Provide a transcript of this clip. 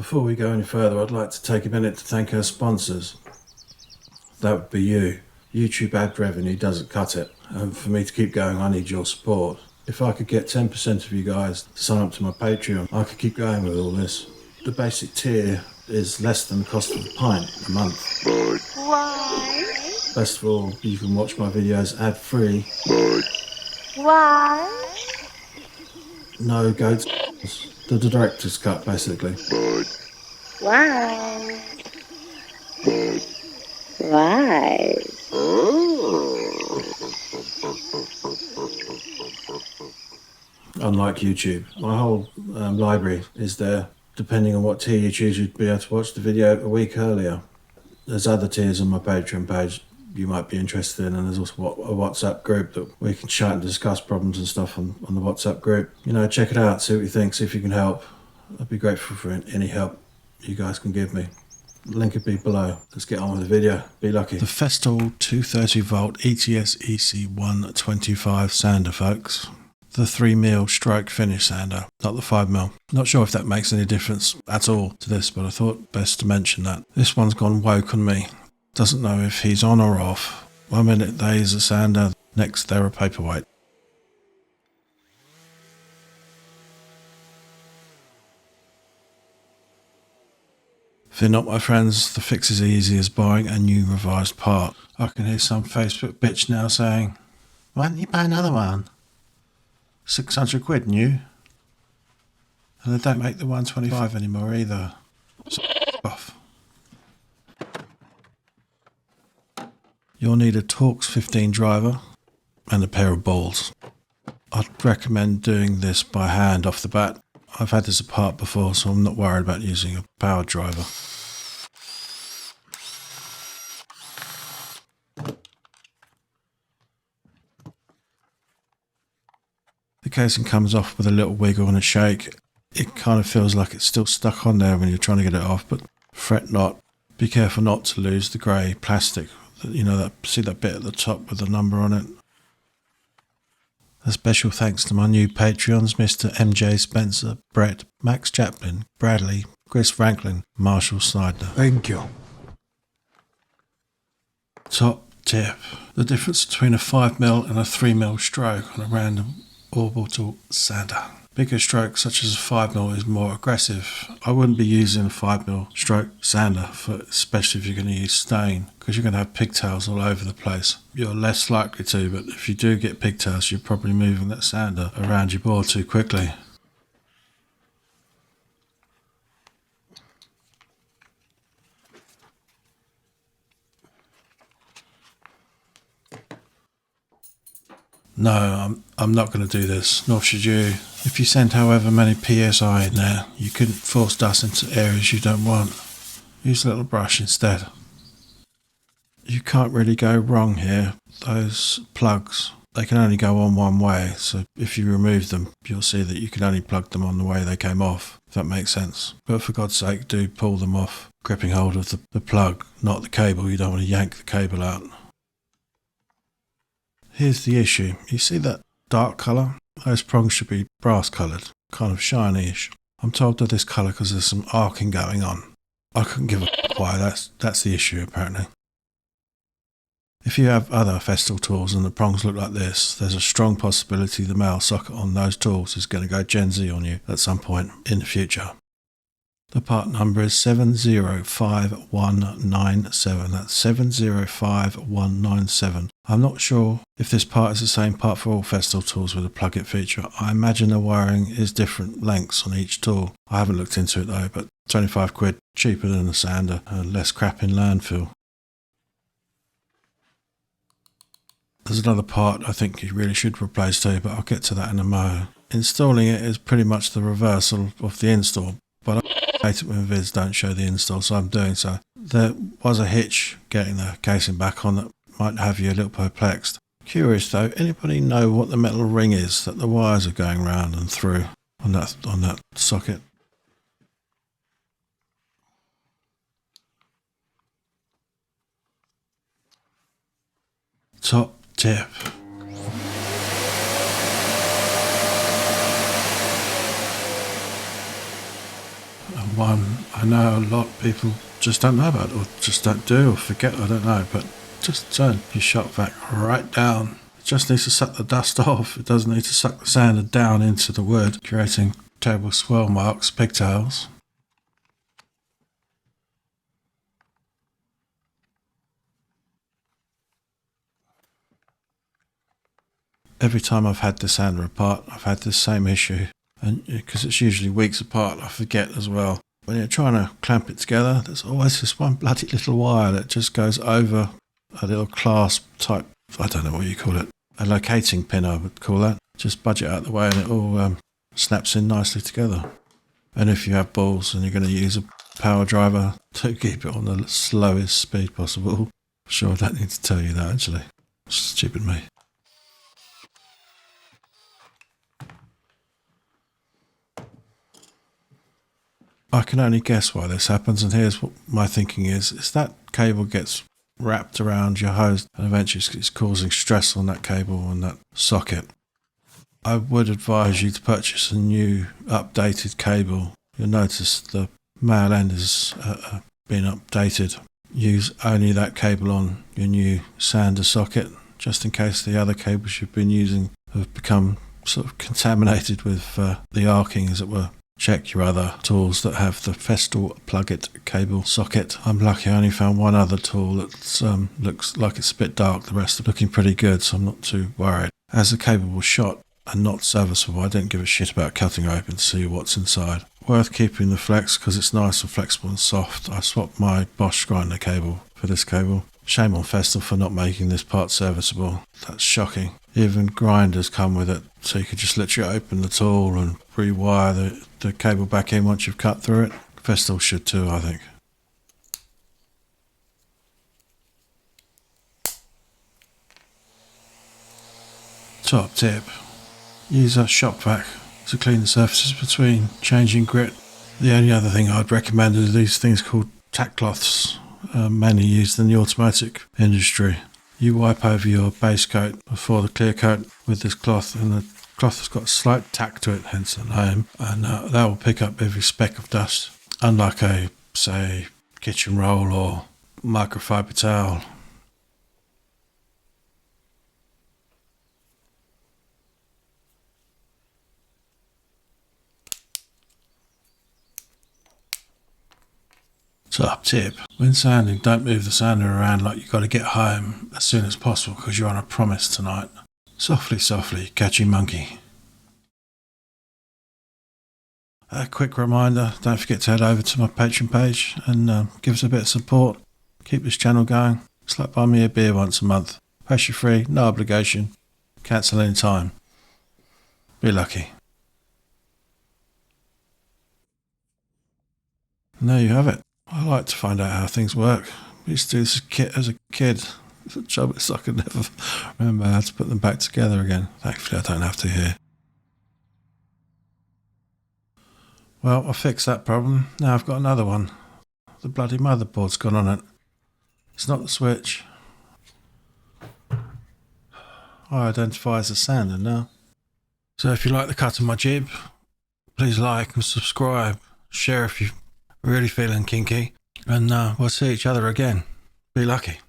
Before we go any further, I'd like to take a minute to thank our sponsors. That would be you. YouTube ad revenue doesn't cut it, and for me to keep going I need your support. If I could get 10% of you guys to sign up to my Patreon, I could keep going with all this. The basic tier is less than the cost of a pint a month. Why? Best of all, you can watch my videos ad-free. Why? No goats. The director's cut, basically. Why? Why? Unlike YouTube, my whole library is there. Depending on what tier you choose, you'd be able to watch the video a week earlier. There's other tiers on my Patreon page you might be interested in, and there's also a WhatsApp group that we can chat and discuss problems and stuff on the WhatsApp group. You know, check it out, see what you think, see if you can help. I'd be grateful for any help you guys can give me. The link would be below. Let's get on with the video. Be lucky. The Festool 230 volt ETS EC125 sander, folks. The 3mm stroke finish sander, not the 5mm. Not sure if that makes any difference at all to this, but I thought best to mention that. This one's gone woke on me. Doesn't know if he's on or off. 1 minute there is a sander, next they're a paperweight. Fear not, my friends, the fix is easy as buying a new revised part. I can hear some Facebook bitch now saying, "Why don't you buy another one? 600 quid new." And they don't make the 125 anymore either. So off. You'll need a Torx 15 driver and a pair of balls. I'd recommend doing this by hand off the bat. I've had this apart before, so I'm not worried about using a power driver. The casing comes off with a little wiggle and a shake. It kind of feels like it's still stuck on there when you're trying to get it off, but fret not. Be careful not to lose the grey plastic. You know, see that bit at the top with the number on it? A special thanks to my new Patreons, Mr. MJ Spencer, Brett, Max Chaplin, Bradley, Chris Franklin, Marshall Snyder. Thank you. Top tip. The difference between a 5mm and a 3mm stroke on a random orbital sander. Bigger strokes such as a 5mm is more aggressive. I wouldn't be using a 5mm stroke sander, especially if you're going to use stain, because you're going to have pigtails all over the place. You're less likely to, but if you do get pigtails, you're probably moving that sander around your board too quickly. No, I'm not going to do this, nor should you. If you send however many PSI in there, you couldn't force dust into areas you don't want. Use a little brush instead. You can't really go wrong here. Those plugs, they can only go on one way, so if you remove them, you'll see that you can only plug them on the way they came off, if that makes sense. But for God's sake, do pull them off, gripping hold of the plug, not the cable. You don't want to yank the cable out. Here's the issue. You see that dark colour? Those prongs should be brass coloured, kind of shiny-ish. I'm told they're this colour because there's some arcing going on. I couldn't give a why, that's the issue apparently. If you have other Festool tools and the prongs look like this, there's a strong possibility the male socket on those tools is going to go Gen Z on you at some point in the future. The part number is 705197. That's 705197. I'm not sure if this part is the same part for all Festool tools with a Plug It feature. I imagine the wiring is different lengths on each tool. I haven't looked into it though, but 25 quid cheaper than a sander and less crap in landfill. There's another part I think you really should replace too, but I'll get to that in a moment. Installing it is pretty much the reversal of the install, but I hate it when vids don't show the install, so I'm doing so. There was a hitch getting the casing back on that might have you a little perplexed. Curious though, anybody know what the metal ring is that the wires are going round and through on that socket? Top tip. one I know a lot of people just don't know about, or just don't do, or forget, I don't know, but just turn your shop vac right down. It just needs to suck the dust off. It doesn't need to suck the sander down into the wood, creating terrible swirl marks, pigtails. Every time I've had the sander apart, I've had this same issue. And because it's usually weeks apart, I forget as well. When you're trying to clamp it together, there's always this one bloody little wire that just goes over a little clasp type, I don't know what you call it, a locating pin I would call that. Just budge it out of the way and it all snaps in nicely together. And if you have balls and you're going to use a power driver, do keep it on the slowest speed possible. Sure, I don't need to tell you that actually. Stupid me. I can only guess why this happens, and here's what my thinking is that cable gets wrapped around your hose and eventually it's causing stress on that cable and that socket. I would advise you to purchase a new updated cable. You'll notice the male end has been updated. Use only that cable on your new sander socket, just in case the other cables you've been using have become sort of contaminated with the arcing, as it were. Check your other tools that have the Festool Plug It cable socket. I'm lucky I only found one other tool that looks like it's a bit dark. The rest are looking pretty good, so I'm not too worried. As the cable was shot and not serviceable, I didn't give a shit about cutting it open to see what's inside. Worth keeping the flex because it's nice and flexible and soft. I swapped my Bosch grinder cable for this cable. Shame on Festool for not making this part serviceable. That's shocking. Even grinders come with it, so you could just literally open the tool and rewire the cable back in once you've cut through it. Festool should too, I think. Top tip. Use a shop vac to clean the surfaces between changing grit. The only other thing I'd recommend are these things called tack cloths, mainly used in the automotive industry. You wipe over your base coat before the clear coat with this cloth, and the cloth has got a slight tack to it, hence the name, and that will pick up every speck of dust. Unlike a, say, kitchen roll or microfiber towel. Top tip. When sanding, don't move the sander around like you've got to get home as soon as possible because you're on a promise tonight. Softly, softly, catchy monkey. A quick reminder, don't forget to head over to my Patreon page and give us a bit of support. Keep this channel going. It's like buying me a beer once a month. Pressure free, no obligation. Cancel any time. Be lucky. And there you have it. I like to find out how things work. I used to do this as a kid. The trouble is I could never remember how to put them back together again. Thankfully I don't have to here. Well, I fixed that problem. Now I've got another one. The bloody motherboard's gone on it. It's not the switch. I identify as a sander now. So if you like the cut of my jib, please like and subscribe. Share if you're really feeling kinky. And we'll see each other again. Be lucky.